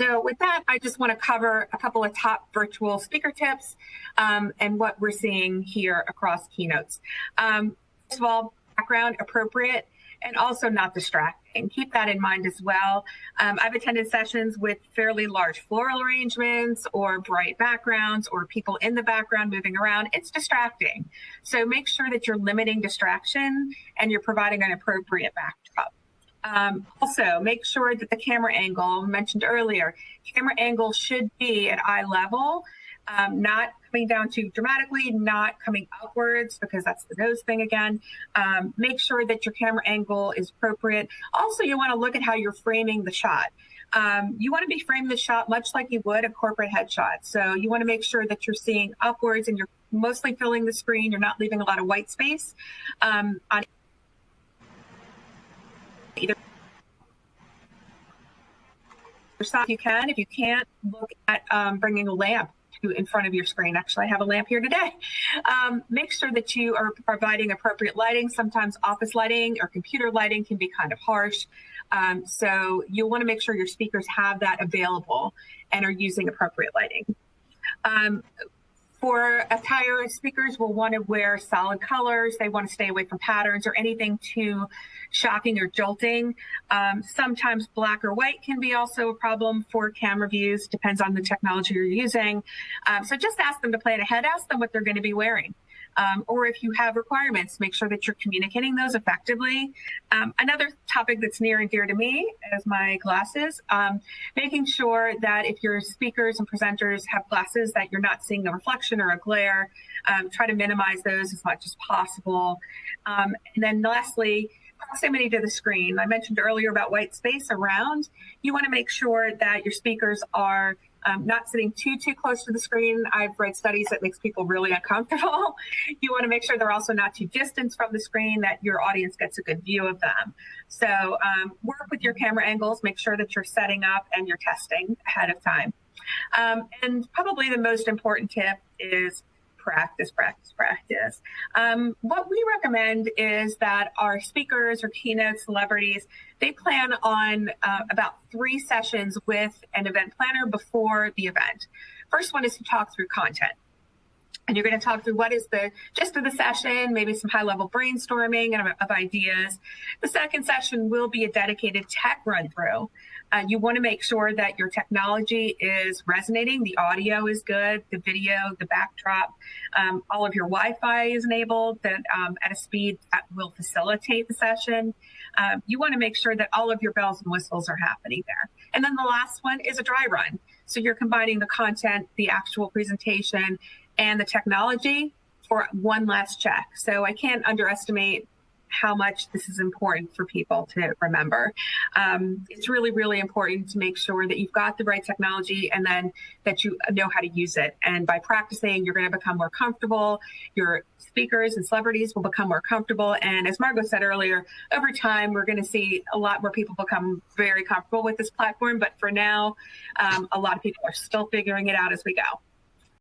So with that, I just want to cover a couple of top virtual speaker tips and what we're seeing here across keynotes. First of all, background appropriate and also not distracting. Keep that in mind as well. I've attended sessions with fairly large floral arrangements or bright backgrounds or people in the background moving around. It's distracting. So make sure that you're limiting distraction and you're providing an appropriate backdrop. Also, make sure that the camera angle mentioned earlier, camera angle should be at eye level, not coming down too dramatically, not coming upwards because that's the nose thing again. Make sure that your camera angle is appropriate. Also, you want to look at how you're framing the shot. You want to be framing the shot much like you would a corporate headshot. So you want to make sure that you're seeing upwards and you're mostly filling the screen. You're not leaving a lot of white space on either side. You can. If you can't, look at bringing a lamp in front of your screen. Actually, I have a lamp here today. Make sure that you are providing appropriate lighting. Sometimes office lighting or computer lighting can be kind of harsh. So you'll want to make sure your speakers have that available and are using appropriate lighting. For attire, speakers will want to wear solid colors. They want to stay away from patterns or anything too shocking or jolting. Sometimes black or white can be also a problem for camera views, depends on the technology you're using. So just ask them to plan ahead, ask them what they're going to be wearing. Or if you have requirements, make sure that you're communicating those effectively. Another topic that's near and dear to me is my glasses. Making sure that if your speakers and presenters have glasses that you're not seeing a reflection or a glare, try to minimize those as much as possible. And then lastly, proximity to the screen. I mentioned earlier about white space around. You want to make sure that your speakers are not sitting too close to the screen. I've read studies that makes people really uncomfortable. You want to make sure they're also not too distant from the screen, that your audience gets a good view of them. So work with your camera angles, make sure that you're setting up and you're testing ahead of time. And probably the most important tip is practice. What we recommend is that our speakers or keynote celebrities, they plan on about 3 sessions with an event planner before the event. First one is to talk through content. And you're going to talk through what is the gist of the session, maybe some high-level brainstorming of ideas. The second session will be a dedicated tech run-through. You want to make sure that your technology is resonating, the audio is good, the video, the backdrop, all of your Wi-Fi is enabled that, at a speed that will facilitate the session. You want to make sure that all of your bells and whistles are happening there. And then the last one is a dry run. So you're combining the content, the actual presentation, and the technology for one last check. So I can't underestimate how much this is important for people to remember. It's really important to make sure that you've got the right technology and then that you know how to use it. And by practicing, you're going to become more comfortable. Your speakers and celebrities will become more comfortable. And as Margot said earlier, over time, we're going to see a lot more people become very comfortable with this platform. But for now, a lot of people are still figuring it out as we go.